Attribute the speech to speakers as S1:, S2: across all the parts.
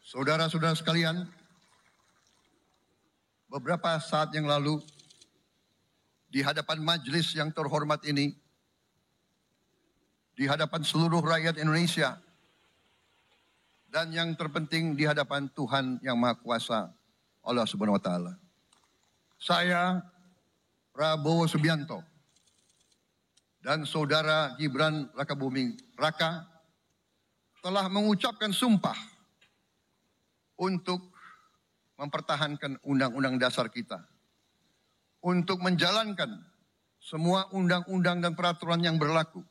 S1: Saudara-saudara sekalian, beberapa saat yang lalu di hadapan majelis yang terhormat ini, di hadapan seluruh rakyat Indonesia, dan yang terpenting di hadapan Tuhan Yang Maha Kuasa, Allah Subhanahu wa Ta'ala. Saya, Prabowo Subianto, dan Saudara Gibran Rakabuming Raka telah mengucapkan sumpah untuk mempertahankan Undang-Undang Dasar kita, untuk menjalankan semua undang-undang dan peraturan yang berlaku,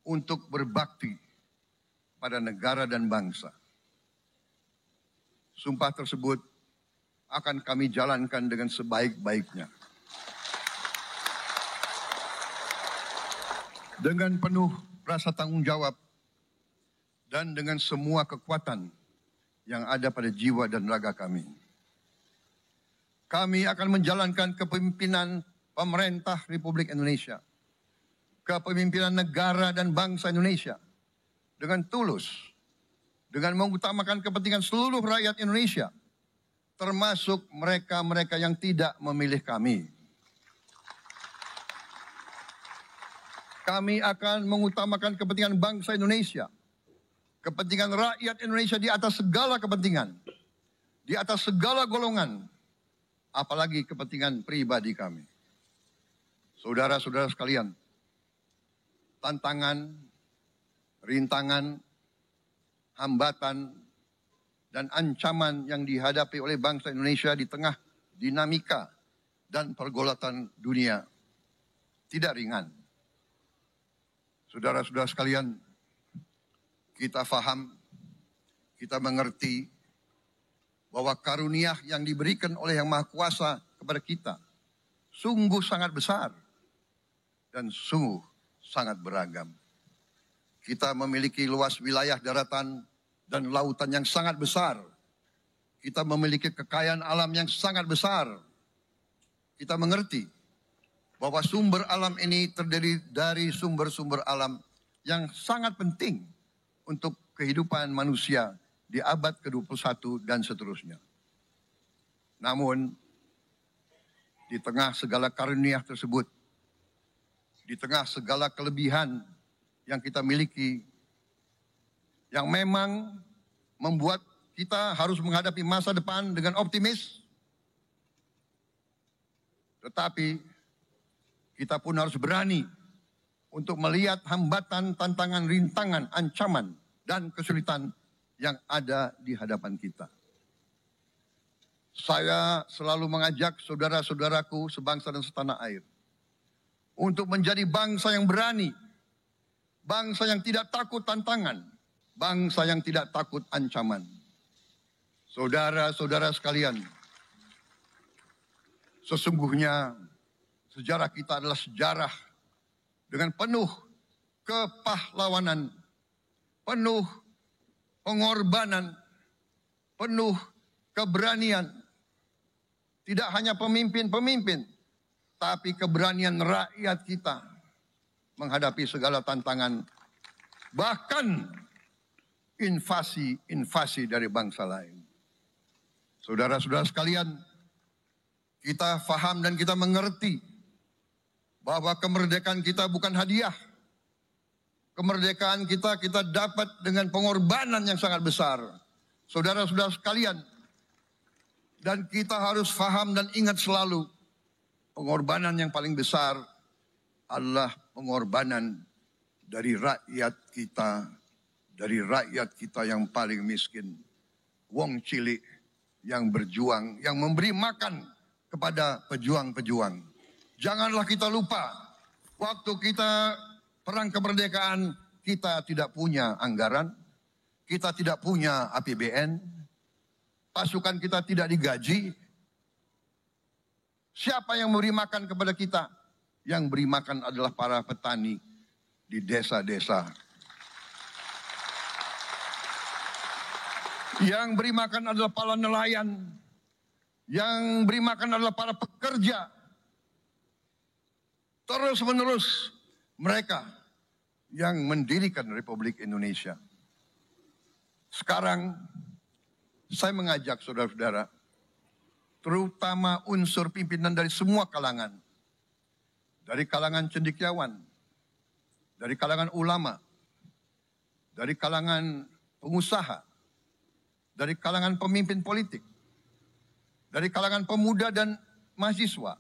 S1: untuk berbakti pada negara dan bangsa. Sumpah tersebut akan kami jalankan dengan sebaik-baiknya, dengan penuh rasa tanggung jawab dan dengan semua kekuatan yang ada pada jiwa dan raga kami. Kami akan menjalankan kepemimpinan pemerintah Republik Indonesia, kepemimpinan negara dan bangsa Indonesia dengan tulus, dengan mengutamakan kepentingan seluruh rakyat Indonesia, termasuk mereka-mereka yang tidak memilih kami. Kami akan mengutamakan kepentingan bangsa Indonesia, kepentingan rakyat Indonesia di atas segala kepentingan, di atas segala golongan, apalagi kepentingan pribadi kami. Saudara-saudara sekalian, tantangan, rintangan, hambatan, dan ancaman yang dihadapi oleh bangsa Indonesia di tengah dinamika dan pergolatan dunia tidak ringan. Saudara-saudara sekalian, kita faham, kita mengerti bahwa karunia yang diberikan oleh Yang Maha Kuasa kepada kita sungguh sangat besar dan sungguh sangat beragam. Kita memiliki luas wilayah daratan dan lautan yang sangat besar. Kita memiliki kekayaan alam yang sangat besar. Kita mengerti bahwa sumber alam ini terdiri dari sumber-sumber alam yang sangat penting untuk kehidupan manusia di abad ke-21 dan seterusnya. Namun, di tengah segala karunia tersebut, di tengah segala kelebihan yang kita miliki, yang memang membuat kita harus menghadapi masa depan dengan optimis, tetapi kita pun harus berani untuk melihat hambatan, tantangan, rintangan, ancaman, dan kesulitan yang ada di hadapan kita. Saya selalu mengajak saudara-saudaraku sebangsa dan setanah air untuk menjadi bangsa yang berani, bangsa yang tidak takut tantangan, bangsa yang tidak takut ancaman. Saudara-saudara sekalian, sesungguhnya sejarah kita adalah sejarah dengan penuh kepahlawanan, penuh pengorbanan, penuh keberanian. Tidak hanya pemimpin-pemimpin, tapi keberanian rakyat kita menghadapi segala tantangan, bahkan invasi dari bangsa lain. Saudara-saudara sekalian, kita faham dan kita mengerti bahwa kemerdekaan kita bukan hadiah. Kemerdekaan kita dapat dengan pengorbanan yang sangat besar. Saudara-saudara sekalian, dan kita harus faham dan ingat selalu, pengorbanan yang paling besar adalah pengorbanan dari rakyat kita yang paling miskin. Wong cilik yang berjuang, yang memberi makan kepada pejuang-pejuang. Janganlah kita lupa, waktu kita perang kemerdekaan, kita tidak punya anggaran, kita tidak punya APBN, pasukan kita tidak digaji. Siapa yang memberi makan kepada kita? Yang beri makan adalah para petani di desa-desa. Yang beri makan adalah para nelayan. Yang beri makan adalah para pekerja. Terus-menerus mereka yang mendirikan Republik Indonesia. Sekarang Saya mengajak saudara-saudara, terutama unsur pimpinan dari semua kalangan, dari kalangan cendekiawan, dari kalangan ulama, dari kalangan pengusaha, dari kalangan pemimpin politik, dari kalangan pemuda dan mahasiswa.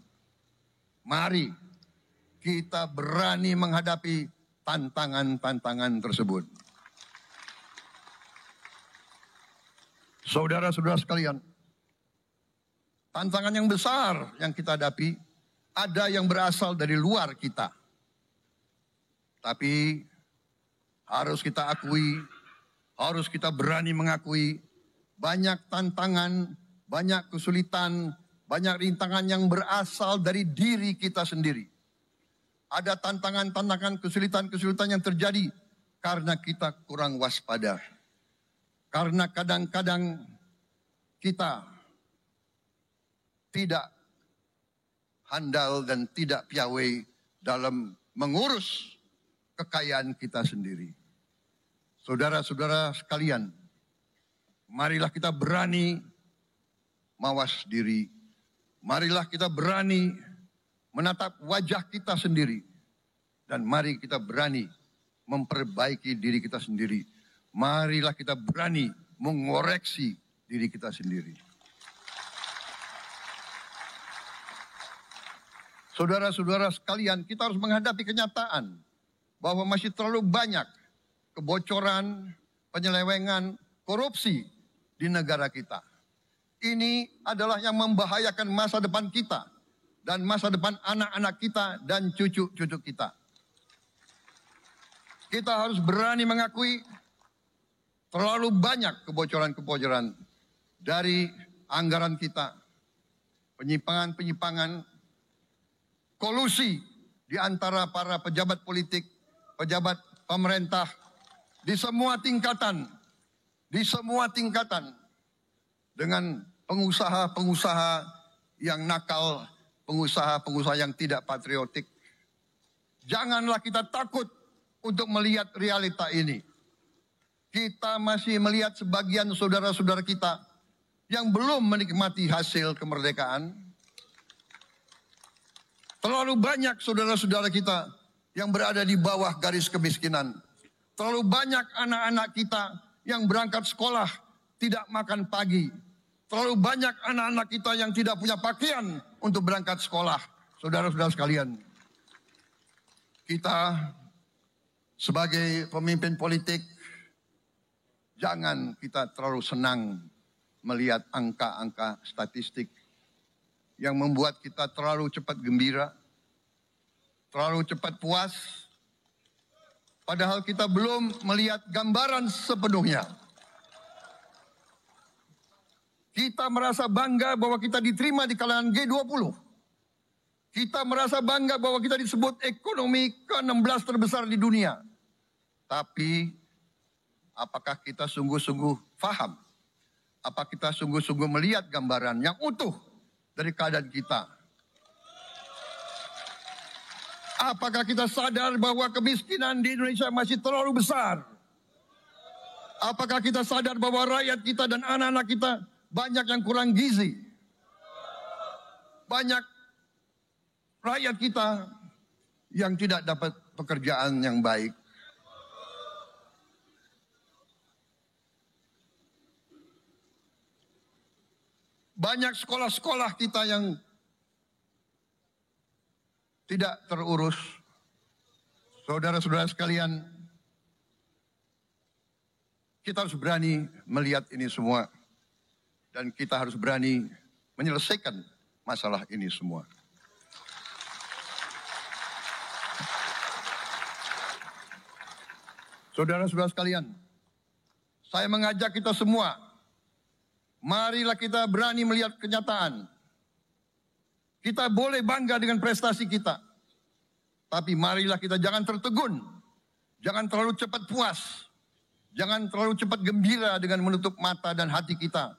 S1: Mari kita berani menghadapi tantangan-tantangan tersebut. Saudara-saudara sekalian, tantangan yang besar yang kita hadapi ada yang berasal dari luar kita. Tapi harus kita akui, harus kita berani mengakui banyak tantangan, banyak kesulitan, banyak rintangan yang berasal dari diri kita sendiri. Ada tantangan-tantangan, kesulitan-kesulitan yang terjadi karena kita kurang waspada. Karena kadang-kadang kita tidak handal dan tidak piawai dalam mengurus kekayaan kita sendiri. Saudara-saudara sekalian, marilah kita berani mawas diri. Marilah kita berani menatap wajah kita sendiri. Dan mari kita berani memperbaiki diri kita sendiri. Marilah kita berani mengoreksi diri kita sendiri. Saudara-saudara sekalian, kita harus menghadapi kenyataan bahwa masih terlalu banyak kebocoran, penyelewengan, korupsi di negara kita. Ini adalah yang membahayakan masa depan kita dan masa depan anak-anak kita dan cucu-cucu kita. Kita harus berani mengakui terlalu banyak kebocoran-kebocoran dari anggaran kita, penyimpangan-penyimpangan, kolusi di antara para pejabat politik, pejabat pemerintah, di semua tingkatan, dengan pengusaha-pengusaha yang nakal, pengusaha-pengusaha yang tidak patriotik. Janganlah kita takut untuk melihat realita ini. Kita masih melihat sebagian saudara-saudara kita yang belum menikmati hasil kemerdekaan. Terlalu banyak saudara-saudara kita yang berada di bawah garis kemiskinan. Terlalu banyak anak-anak kita yang berangkat sekolah tidak makan pagi. Terlalu banyak anak-anak kita yang tidak punya pakaian untuk berangkat sekolah. Saudara-saudara sekalian, kita sebagai pemimpin politik, jangan kita terlalu senang melihat angka-angka statistik yang membuat kita terlalu cepat gembira, terlalu cepat puas, padahal kita belum melihat gambaran sepenuhnya. Kita merasa bangga bahwa kita diterima di kalangan G20. Kita merasa bangga bahwa kita disebut ekonomi ke-16 terbesar di dunia. Tapi apakah kita sungguh-sungguh faham? Apa kita sungguh-sungguh melihat gambaran yang utuh dari keadaan kita? Apakah kita sadar bahwa kemiskinan di Indonesia masih terlalu besar? Apakah kita sadar bahwa rakyat kita dan anak-anak kita banyak yang kurang gizi? Banyak rakyat kita yang tidak dapat pekerjaan yang baik. Banyak sekolah-sekolah kita yang tidak terurus. Saudara-saudara sekalian, kita harus berani melihat ini semua. Dan kita harus berani menyelesaikan masalah ini semua. Saudara-saudara sekalian, saya mengajak kita semua, marilah kita berani melihat kenyataan. Kita boleh bangga dengan prestasi kita. Tapi marilah kita jangan tertegun. Jangan terlalu cepat puas. Jangan terlalu cepat gembira dengan menutup mata dan hati kita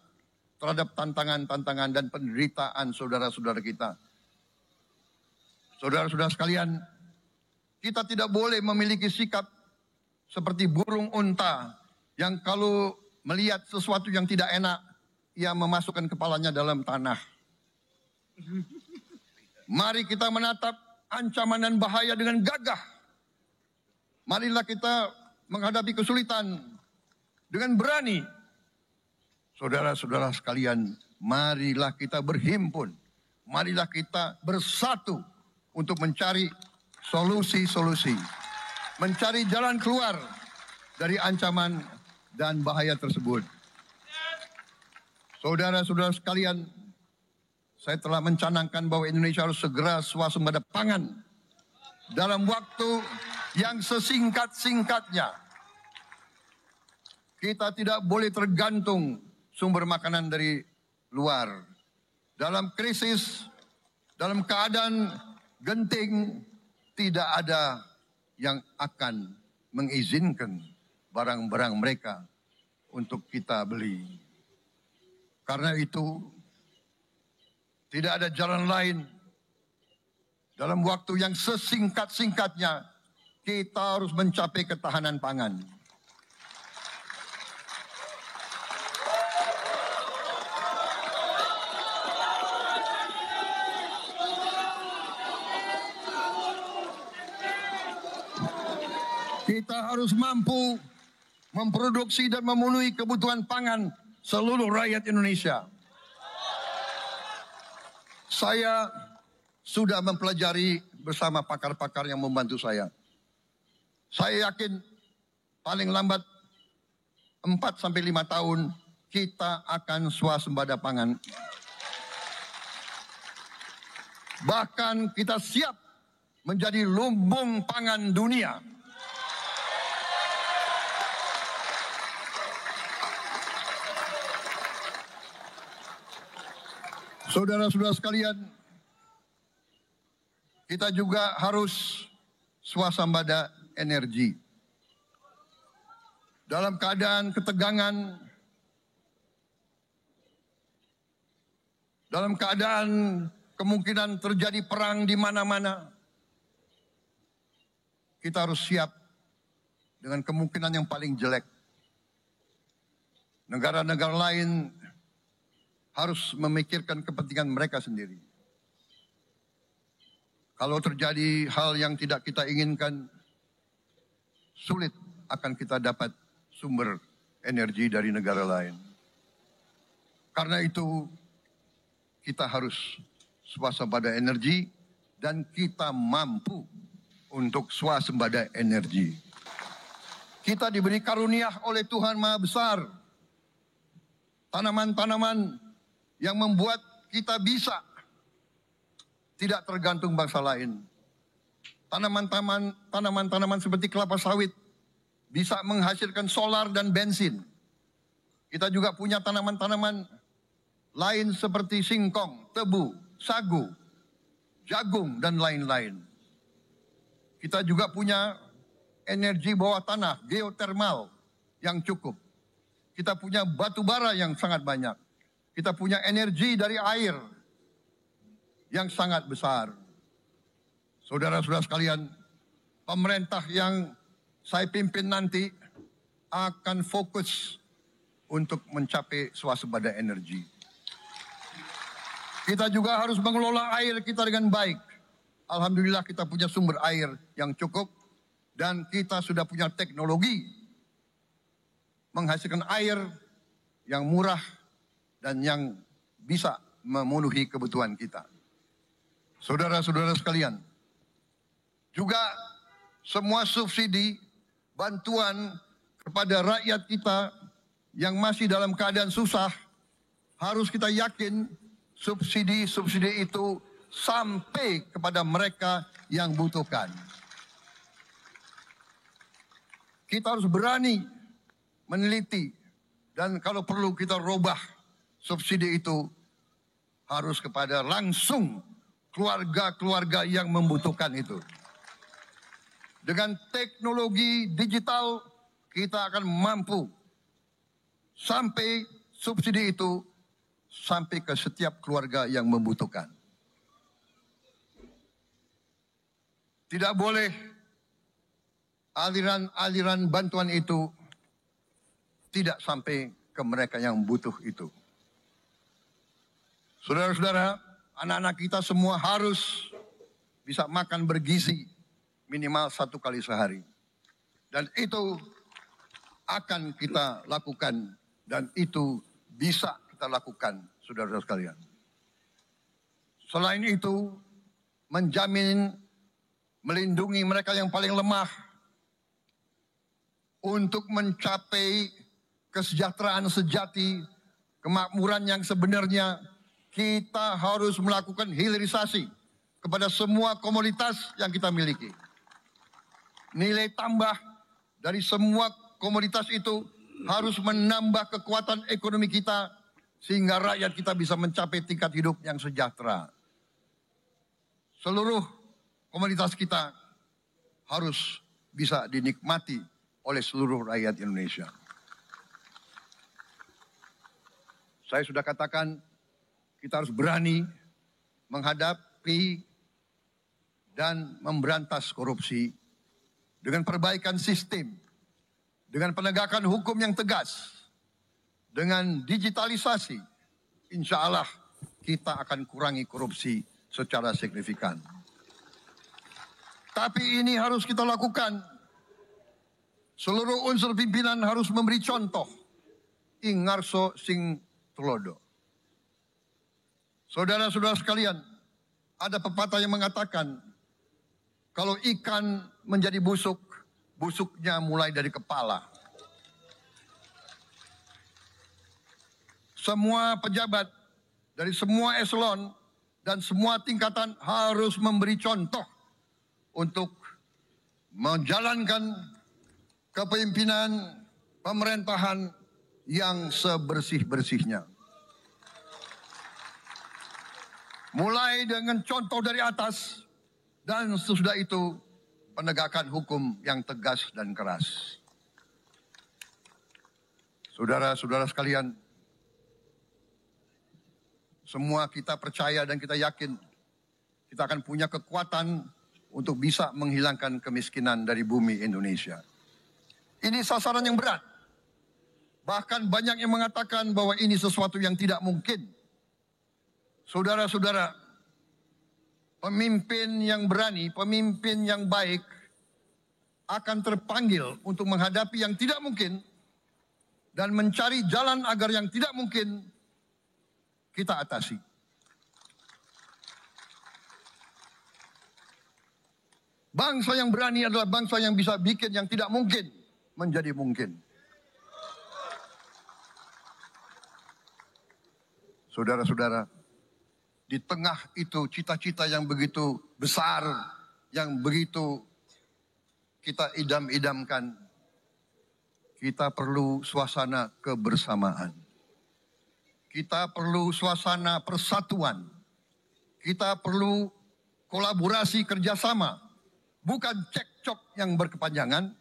S1: terhadap tantangan-tantangan dan penderitaan saudara-saudara kita. Saudara-saudara sekalian, kita tidak boleh memiliki sikap seperti burung unta yang kalau melihat sesuatu yang tidak enak, ia memasukkan kepalanya dalam tanah. Mari kita menatap ancaman dan bahaya dengan gagah. Marilah kita menghadapi kesulitan dengan berani. Saudara-saudara sekalian, marilah kita berhimpun. Marilah kita bersatu untuk mencari solusi-solusi. Mencari jalan keluar dari ancaman dan bahaya tersebut. Saudara-saudara sekalian, saya telah mencanangkan bahwa Indonesia harus segera swasembada pangan dalam waktu yang sesingkat-singkatnya. Kita tidak boleh tergantung sumber makanan dari luar. Dalam krisis, dalam keadaan genting, tidak ada yang akan mengizinkan barang-barang mereka untuk kita beli. Karena itu, tidak ada jalan lain. Dalam waktu yang sesingkat-singkatnya, kita harus mencapai ketahanan pangan. Kita harus mampu memproduksi dan memenuhi kebutuhan pangan seluruh rakyat Indonesia. Saya sudah mempelajari bersama pakar-pakar yang membantu saya. Saya yakin paling lambat 4-5 tahun kita akan swasembada pangan. Bahkan kita siap menjadi lumbung pangan dunia. Saudara-saudara sekalian, kita juga harus swasembada energi. Dalam keadaan ketegangan, dalam keadaan kemungkinan terjadi perang di mana-mana, kita harus siap dengan kemungkinan yang paling jelek. Negara-negara lain harus memikirkan kepentingan mereka sendiri. Kalau terjadi hal yang tidak kita inginkan, sulit akan kita dapat sumber energi dari negara lain. Karena itu, kita harus swasembada energi dan kita mampu untuk swasembada energi. Kita diberi karunia oleh Tuhan Maha Besar. Tanaman-tanaman yang membuat kita bisa tidak tergantung bangsa lain. Tanaman-tanaman seperti kelapa sawit bisa menghasilkan solar dan bensin. Kita juga punya tanaman-tanaman lain seperti singkong, tebu, sagu, jagung, dan lain-lain. Kita juga punya energi bawah tanah, geotermal yang cukup. Kita punya batu bara yang sangat banyak. Kita punya energi dari air yang sangat besar. Saudara-saudara sekalian, pemerintah yang saya pimpin nanti akan fokus untuk mencapai swasembada energi. Kita juga harus mengelola air kita dengan baik. Alhamdulillah kita punya sumber air yang cukup dan kita sudah punya teknologi menghasilkan air yang murah dan yang bisa memenuhi kebutuhan kita. Saudara-saudara sekalian, juga semua subsidi, bantuan kepada rakyat kita yang masih dalam keadaan susah, harus kita yakin subsidi-subsidi itu sampai kepada mereka yang butuhkan. Kita harus berani meneliti dan kalau perlu kita robah subsidi itu harus kepada langsung keluarga-keluarga yang membutuhkan itu. Dengan teknologi digital kita akan mampu sampai subsidi itu sampai ke setiap keluarga yang membutuhkan. Tidak boleh aliran-aliran bantuan itu tidak sampai ke mereka yang butuh itu. Saudara-saudara, anak-anak kita semua harus bisa makan bergizi minimal 1 kali sehari. Dan itu akan kita lakukan dan itu bisa kita lakukan, saudara-saudara sekalian. Selain itu, menjamin melindungi mereka yang paling lemah untuk mencapai kesejahteraan sejati, kemakmuran yang sebenarnya, kita harus melakukan hilirisasi kepada semua komoditas yang kita miliki. Nilai tambah dari semua komoditas itu harus menambah kekuatan ekonomi kita sehingga rakyat kita bisa mencapai tingkat hidup yang sejahtera. Seluruh komoditas kita harus bisa dinikmati oleh seluruh rakyat Indonesia. Saya sudah katakan kita harus berani menghadapi dan memberantas korupsi dengan perbaikan sistem, dengan penegakan hukum yang tegas, dengan digitalisasi. Insya Allah kita akan kurangi korupsi secara signifikan. Tapi ini harus kita lakukan. Seluruh unsur pimpinan harus memberi contoh. Ingarso sing tulodo. Saudara-saudara sekalian, ada pepatah yang mengatakan, kalau ikan menjadi busuk, busuknya mulai dari kepala. Semua pejabat dari semua eselon dan semua tingkatan harus memberi contoh untuk menjalankan kepemimpinan pemerintahan yang sebersih-bersihnya. Mulai dengan contoh dari atas dan sesudah itu penegakan hukum yang tegas dan keras. Saudara-saudara sekalian, semua kita percaya dan kita yakin kita akan punya kekuatan untuk bisa menghilangkan kemiskinan dari bumi Indonesia. Ini sasaran yang berat. Bahkan banyak yang mengatakan bahwa ini sesuatu yang tidak mungkin. Saudara-saudara, pemimpin yang berani, pemimpin yang baik akan terpanggil untuk menghadapi yang tidak mungkin dan mencari jalan agar yang tidak mungkin kita atasi. Bangsa yang berani adalah bangsa yang bisa bikin yang tidak mungkin menjadi mungkin. Saudara-saudara, di tengah itu cita-cita yang begitu besar, yang begitu kita idam-idamkan, kita perlu suasana kebersamaan. Kita perlu suasana persatuan. Kita perlu kolaborasi kerjasama, bukan cekcok yang berkepanjangan.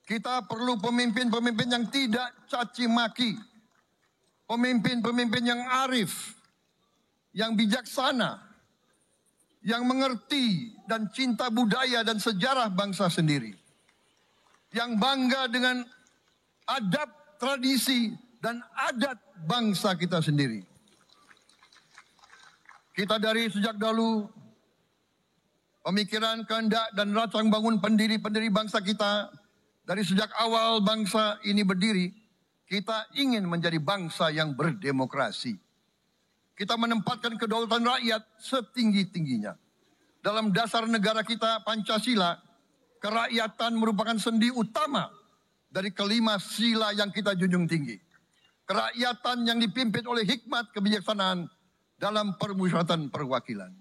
S1: Kita perlu pemimpin-pemimpin yang tidak caci maki, pemimpin-pemimpin yang arif, yang bijaksana, yang mengerti dan cinta budaya dan sejarah bangsa sendiri, yang bangga dengan adab, tradisi, dan adat bangsa kita sendiri. Kita dari sejak dahulu pemikiran, kehendak, dan rancang bangun pendiri-pendiri bangsa kita, dari sejak awal bangsa ini berdiri, kita ingin menjadi bangsa yang berdemokrasi. Kita menempatkan kedaulatan rakyat setinggi-tingginya. Dalam dasar negara kita, Pancasila, kerakyatan merupakan sendi utama dari kelima sila yang kita junjung tinggi. Kerakyatan yang dipimpin oleh hikmat kebijaksanaan dalam permusyawaratan perwakilan.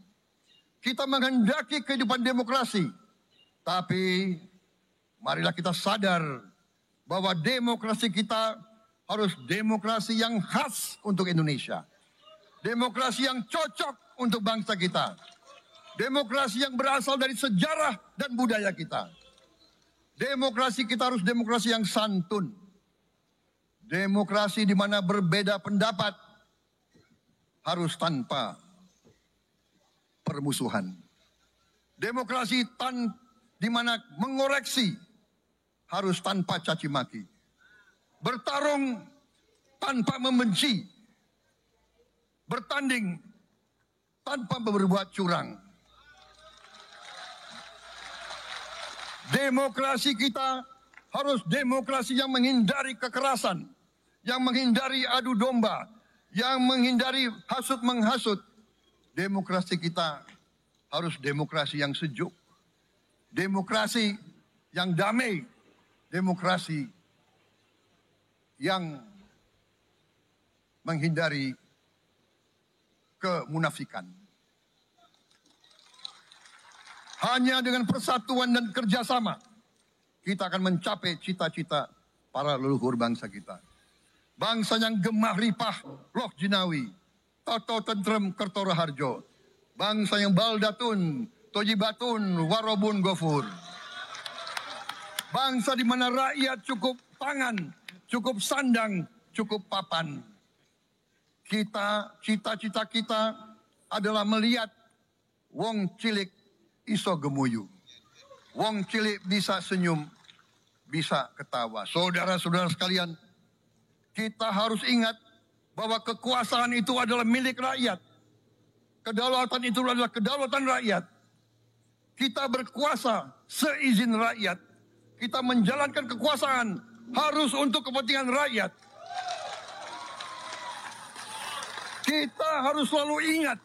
S1: Kita menghendaki kehidupan demokrasi, tapi marilah kita sadar bahwa demokrasi kita harus demokrasi yang khas untuk Indonesia. Demokrasi yang cocok untuk bangsa kita. Demokrasi yang berasal dari sejarah dan budaya kita. Demokrasi kita harus demokrasi yang santun. Demokrasi di mana berbeda pendapat harus tanpa permusuhan. Demokrasi di mana mengoreksi harus tanpa caci maki. Bertarung tanpa membenci. bertanding tanpa berbuat curang. Demokrasi kita harus demokrasi yang menghindari kekerasan, yang menghindari adu domba, yang menghindari hasut menghasut. Demokrasi kita harus demokrasi yang sejuk, demokrasi yang damai, demokrasi yang menghindari kemunafikan. Hanya dengan persatuan dan kerjasama kita akan mencapai cita-cita para leluhur bangsa kita. Bangsa yang gemah ripah loh jinawi, toto tentrem kertoro harjo. Bangsa yang baldatun, tojibatun, warobun gofur. Bangsa di mana rakyat cukup pangan, cukup sandang, cukup papan. Cita-cita kita adalah melihat wong cilik iso gemuyu. Wong cilik bisa senyum, bisa ketawa. Saudara-saudara sekalian, kita harus ingat bahwa kekuasaan itu adalah milik rakyat. Kedaulatan itu adalah kedaulatan rakyat. Kita berkuasa seizin rakyat. Kita menjalankan kekuasaan harus untuk kepentingan rakyat. Kita harus selalu ingat,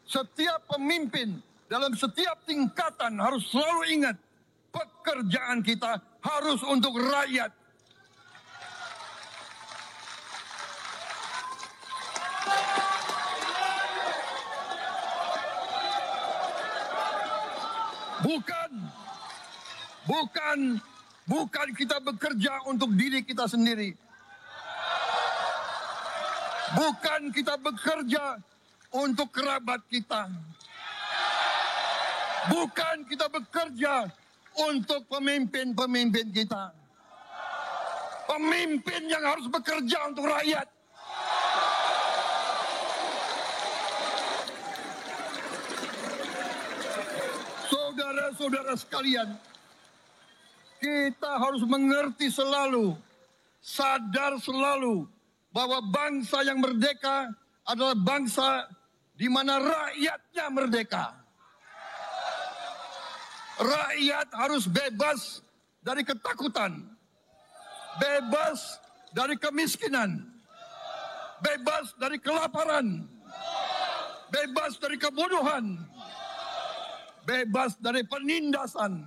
S1: setiap pemimpin dalam setiap tingkatan harus selalu ingat, pekerjaan kita harus untuk rakyat. Bukan kita bekerja untuk diri kita sendiri. Bukan kita bekerja untuk kerabat kita. Bukan kita bekerja untuk pemimpin-pemimpin kita. Pemimpin yang harus bekerja untuk rakyat. Saudara-saudara sekalian, kita harus mengerti selalu, sadar selalu bahwa bangsa yang merdeka adalah bangsa di mana rakyatnya merdeka. Rakyat harus bebas dari ketakutan, bebas dari kemiskinan, bebas dari kelaparan, bebas dari kebodohan, bebas dari penindasan,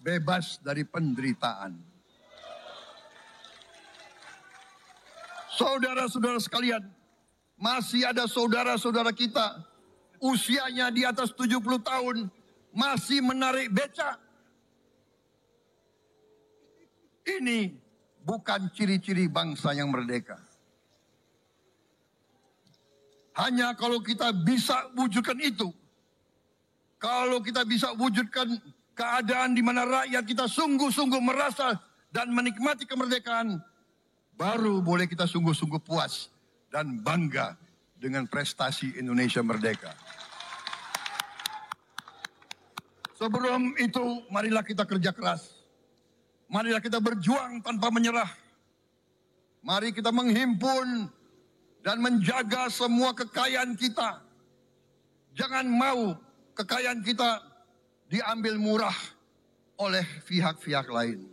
S1: bebas dari penderitaan. Saudara-saudara sekalian, masih ada saudara-saudara kita usianya di atas 70 tahun masih menarik becak. Ini bukan ciri-ciri bangsa yang merdeka. Hanya kalau kita bisa wujudkan itu, kalau kita bisa wujudkan keadaan di mana rakyat kita sungguh-sungguh merasa dan menikmati kemerdekaan, baru boleh kita sungguh-sungguh puas dan bangga dengan prestasi Indonesia merdeka. Sebelum itu, marilah kita kerja keras. Marilah kita berjuang tanpa menyerah. Mari kita menghimpun dan menjaga semua kekayaan kita. Jangan mau kekayaan kita diambil murah oleh pihak-pihak lain.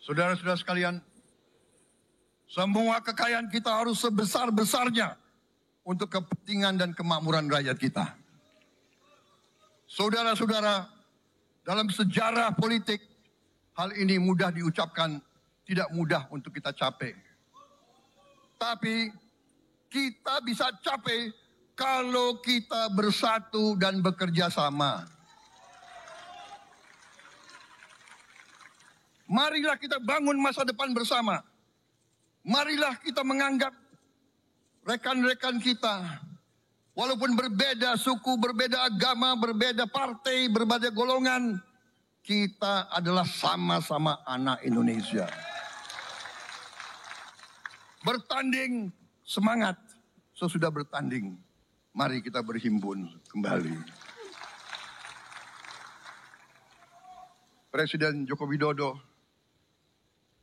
S1: Saudara-saudara sekalian, semua kekayaan kita harus sebesar-besarnya untuk kepentingan dan kemakmuran rakyat kita. Saudara-saudara, dalam sejarah politik, hal ini mudah diucapkan, tidak mudah untuk kita capai. Tapi kita bisa capai kalau kita bersatu dan bekerja sama. Marilah kita bangun masa depan bersama. Marilah kita menganggap rekan-rekan kita, walaupun berbeda suku, berbeda agama, berbeda partai, berbeda golongan, kita adalah sama-sama anak Indonesia. Bertanding, semangat. Sesudah bertanding, mari kita berhimpun kembali. Presiden Joko Widodo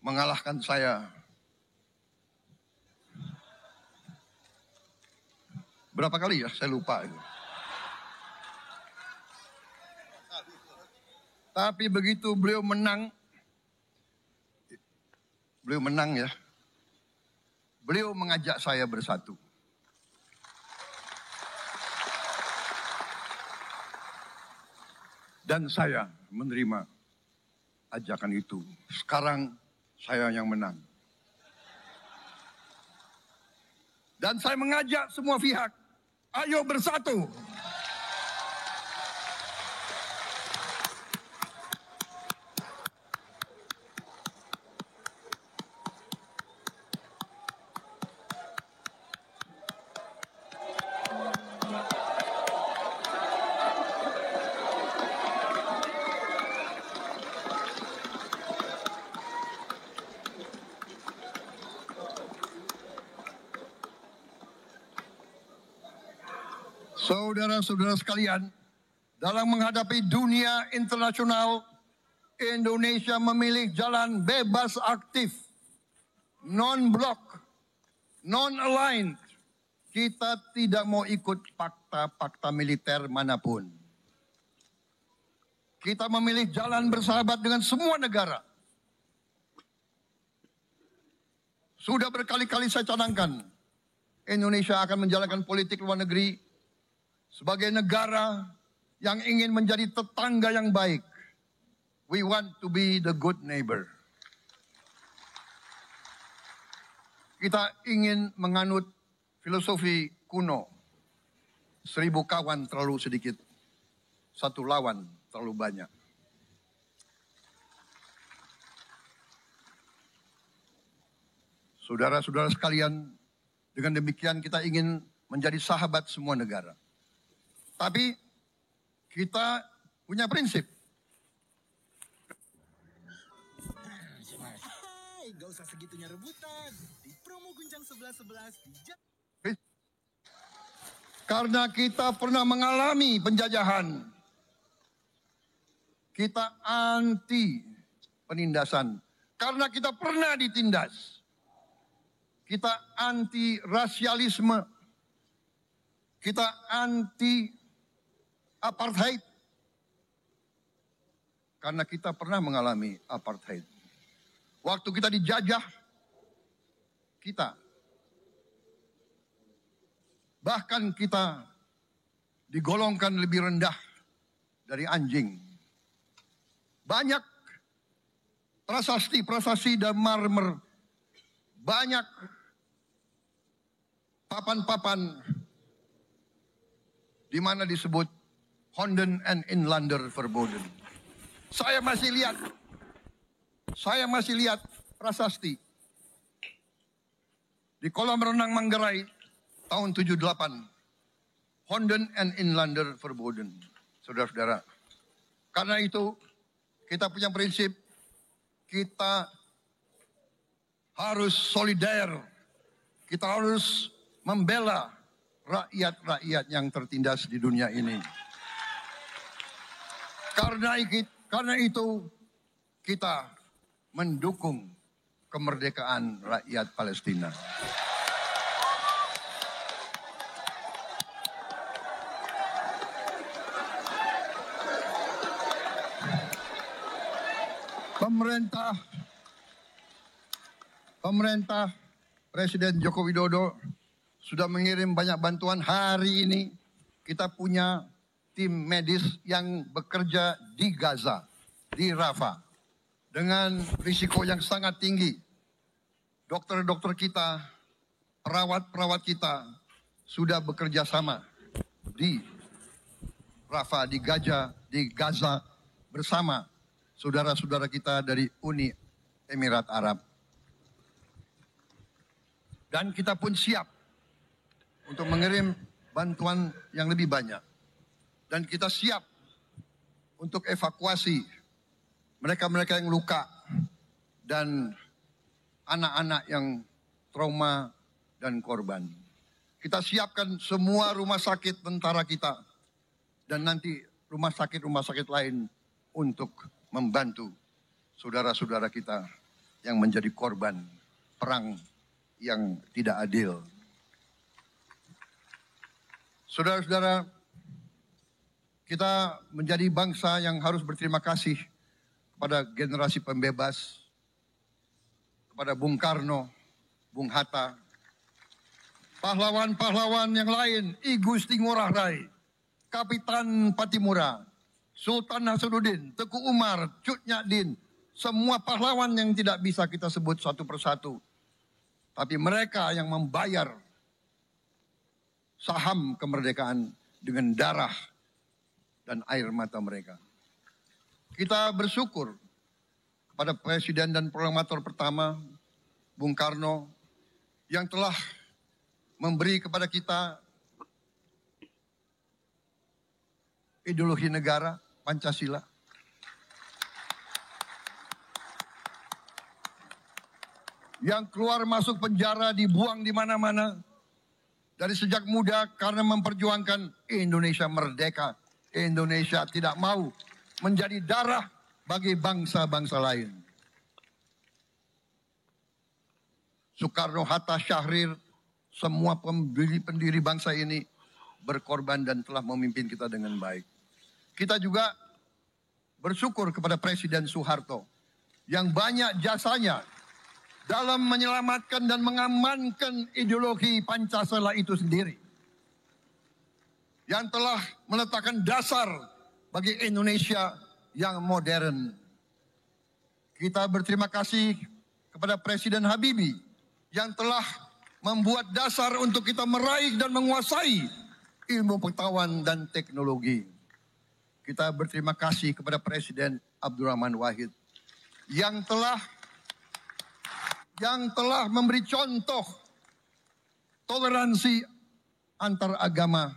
S1: mengalahkan saya. Berapa kali ya? Saya lupa itu. Tapi begitu beliau menang ya. Beliau mengajak saya bersatu. Dan saya menerima ajakan itu. Sekarang saya yang menang. Dan saya mengajak semua pihak, ayo bersatu. Saudara-saudara sekalian, dalam menghadapi dunia internasional, Indonesia memilih jalan bebas aktif, non-blok, non-aligned. Kita tidak mau ikut fakta-fakta militer manapun. Kita memilih jalan bersahabat dengan semua negara. Sudah berkali-kali saya cadangkan, Indonesia akan menjalankan politik luar negeri sebagai negara yang ingin menjadi tetangga yang baik. We want to be the good neighbor. Kita ingin menganut filosofi kuno. 1000 kawan terlalu sedikit, 1 lawan terlalu banyak. Saudara-saudara sekalian, dengan demikian kita ingin menjadi sahabat semua negara. Tapi kita punya prinsip.
S2: Hai, gak usah segitunya rebutan. Di promo Guncang 11.11
S1: Karena kita pernah mengalami penjajahan. Kita anti penindasan. Karena kita pernah ditindas. Kita anti rasialisme. Kita anti apartheid. Karena kita pernah mengalami apartheid. Waktu kita dijajah, bahkan kita digolongkan lebih rendah dari anjing. Banyak prasasti dan marmer. Banyak papan-papan di mana disebut Honden and Inlander Verboden. Saya masih lihat prasasti di kolam renang Manggarai tahun 78. Honden and Inlander Verboden. Saudara-saudara, karena itu kita punya prinsip, kita harus solider, kita harus membela rakyat-rakyat yang tertindas di dunia ini. Karena itu kita mendukung kemerdekaan rakyat Palestina. Pemerintah Presiden Joko Widodo sudah mengirim banyak bantuan. Hari ini kita punya tim medis yang bekerja di Gaza, di Rafah, dengan risiko yang sangat tinggi. Dokter-dokter kita, perawat-perawat kita sudah bekerja sama di Rafah, di Gaza bersama saudara-saudara kita dari Uni Emirat Arab. Dan kita pun siap untuk mengirim bantuan yang lebih banyak. Dan kita siap untuk evakuasi mereka-mereka yang luka dan anak-anak yang trauma dan korban. Kita siapkan semua rumah sakit tentara kita dan nanti rumah sakit lain untuk membantu saudara-saudara kita yang menjadi korban perang yang tidak adil. Saudara-saudara, kita menjadi bangsa yang harus berterima kasih kepada generasi pembebas, kepada Bung Karno, Bung Hatta, pahlawan-pahlawan yang lain, I Gusti Ngurah Rai, Kapitan Patimura, Sultan Nasruddin, Teku Umar, Cut Nyak semua pahlawan yang tidak bisa kita sebut satu persatu. Tapi mereka yang membayar saham kemerdekaan dengan darah dan air mata mereka. Kita bersyukur kepada Presiden dan Proklamator pertama, Bung Karno, yang telah memberi kepada kita ideologi negara, Pancasila. Yang keluar masuk penjara, dibuang di mana-mana. Dari sejak muda karena memperjuangkan Indonesia merdeka. Indonesia tidak mau menjadi darah bagi bangsa-bangsa lain. Soekarno, Hatta, Syahrir, semua pendiri bangsa ini berkorban dan telah memimpin kita dengan baik. Kita juga bersyukur kepada Presiden Soeharto yang banyak jasanya dalam menyelamatkan dan mengamankan ideologi Pancasila itu sendiri. Yang telah meletakkan dasar bagi Indonesia yang modern. Kita berterima kasih kepada Presiden Habibie yang telah membuat dasar untuk kita meraih dan menguasai ilmu pengetahuan dan teknologi. Kita berterima kasih kepada Presiden Abdurrahman Wahid yang telah memberi contoh toleransi antar agama,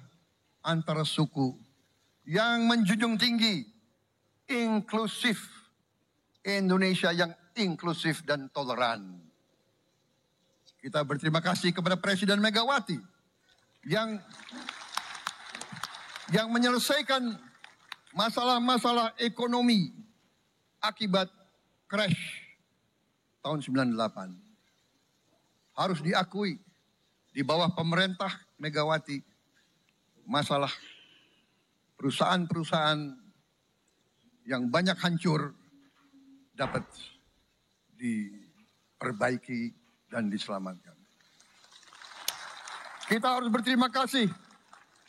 S1: antar suku, yang menjunjung tinggi inklusif, Indonesia yang inklusif dan toleran. Kita berterima kasih kepada Presiden Megawati yang menyelesaikan masalah-masalah ekonomi akibat crash tahun 98. Harus diakui, di bawah pemerintah Megawati, masalah perusahaan-perusahaan yang banyak hancur dapat diperbaiki dan diselamatkan. Kita harus berterima kasih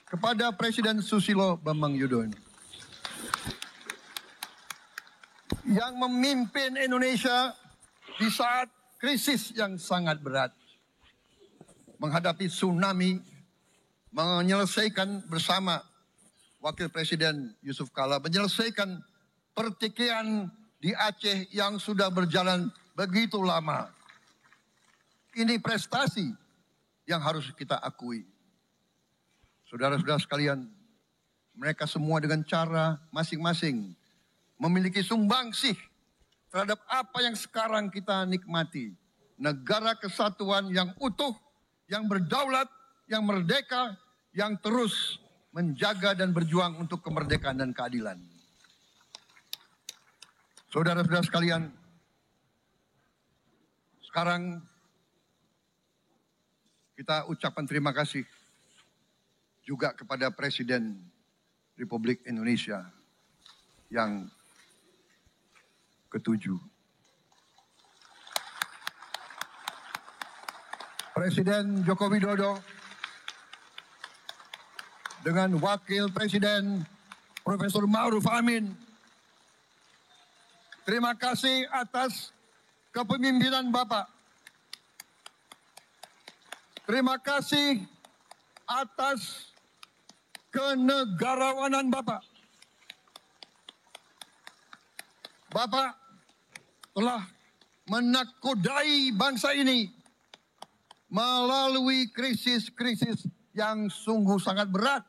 S1: kepada Presiden Susilo Bambang Yudhoyono yang memimpin Indonesia di saat krisis yang sangat berat. Menghadapi tsunami, menyelesaikan bersama Wakil Presiden Yusuf Kala, menyelesaikan pertikaian di Aceh yang sudah berjalan begitu lama. Ini prestasi yang harus kita akui. Saudara-saudara sekalian, mereka semua dengan cara masing-masing memiliki sumbangsih terhadap apa yang sekarang kita nikmati. Negara kesatuan yang utuh, yang berdaulat, yang merdeka, yang terus menjaga dan berjuang untuk kemerdekaan dan keadilan. Saudara-saudara sekalian, sekarang kita ucapkan terima kasih juga kepada Presiden Republik Indonesia yang ke-7. Presiden Joko Widodo dengan Wakil Presiden Profesor Ma'ruf Amin. Terima kasih atas kepemimpinan Bapak. Terima kasih atas kenegarawanan Bapak. Bapak telah menakodai bangsa ini melalui krisis-krisis yang sungguh sangat berat.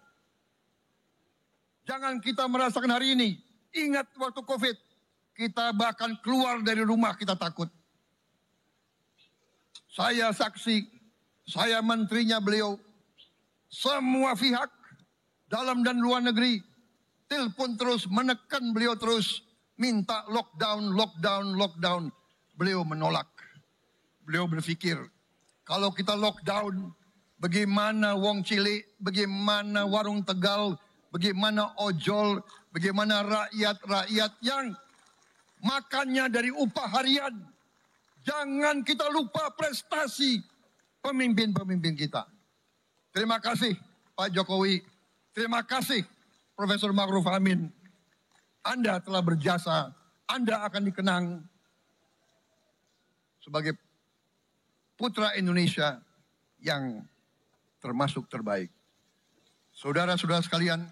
S1: Jangan kita merasakan hari ini. Ingat waktu COVID, kita bahkan keluar dari rumah kita takut. Saya saksi, saya menterinya beliau, semua pihak dalam dan luar negeri telepon terus, menekan beliau terus, minta lockdown, lockdown, lockdown. Beliau menolak. beliau berpikir, kalau kita lockdown, bagaimana wong cilik, bagaimana warung Tegal, bagaimana ojol, bagaimana rakyat-rakyat yang makannya dari upah harian. Jangan kita lupa prestasi pemimpin-pemimpin kita. Terima kasih Pak Jokowi, terima kasih Profesor Ma'ruf Amin. Anda telah berjasa, Anda akan dikenang sebagai putra Indonesia yang termasuk terbaik. Saudara-saudara sekalian,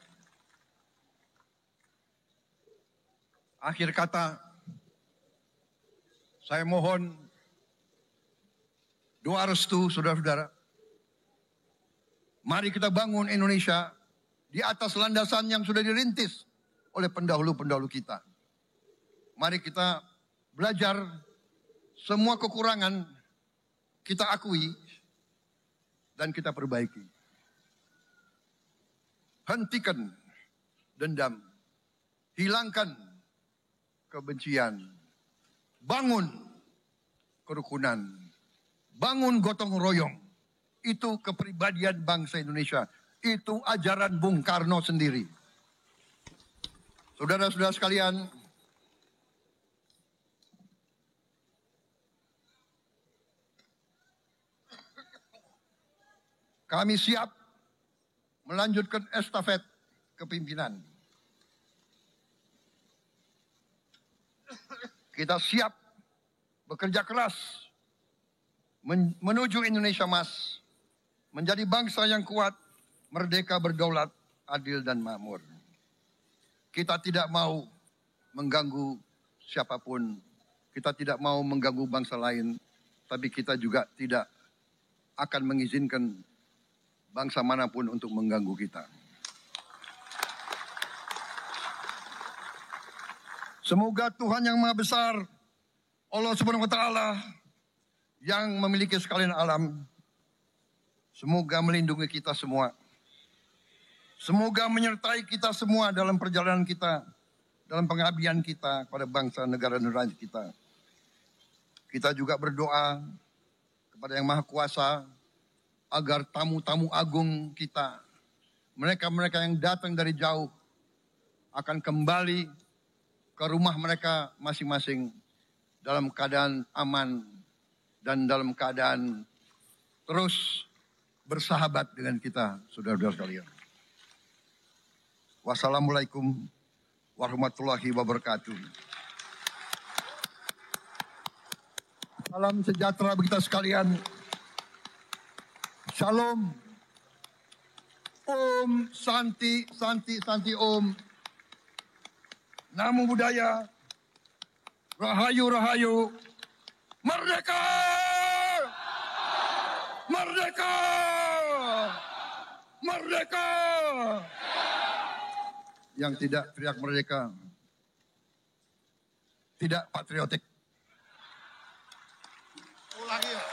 S1: akhir kata, saya mohon doa restu saudara-saudara. Mari kita bangun Indonesia di atas landasan yang sudah dirintis oleh pendahulu-pendahulu kita. Mari kita belajar semua kekurangan kita akui dan kita perbaiki. Hentikan dendam, hilangkan kebencian, bangun kerukunan, bangun gotong royong. Itu kepribadian bangsa Indonesia. Itu ajaran Bung Karno sendiri. Saudara-saudara sekalian, kami siap melanjutkan estafet kepimpinan. Kita siap bekerja keras menuju Indonesia Emas, menjadi bangsa yang kuat, merdeka, berdaulat, adil dan makmur. Kita tidak mau mengganggu siapapun, kita tidak mau mengganggu bangsa lain, tapi kita juga tidak akan mengizinkan bangsa manapun untuk mengganggu kita. Semoga Tuhan yang Maha Besar, Allah Subhanahu wa Ta'ala, yang memiliki sekalian alam, semoga melindungi kita semua. Semoga menyertai kita semua dalam perjalanan kita, dalam pengabdian kita pada bangsa negara kita. Kita juga berdoa kepada Yang Maha Kuasa agar tamu-tamu agung kita, mereka-mereka yang datang dari jauh, akan kembali ke rumah mereka masing-masing dalam keadaan aman dan dalam keadaan terus bersahabat dengan kita, saudara-saudara sekalian. Wassalamualaikum warahmatullahi wabarakatuh. Salam sejahtera bagi kita sekalian. Shalom. Om Santi, Santi, Santi Om. Namo Buddhaya. Rahayu, Rahayu. Merdeka! Merdeka! Merdeka! Yang tidak teriak merdeka tidak patriotik. Ulangi ya.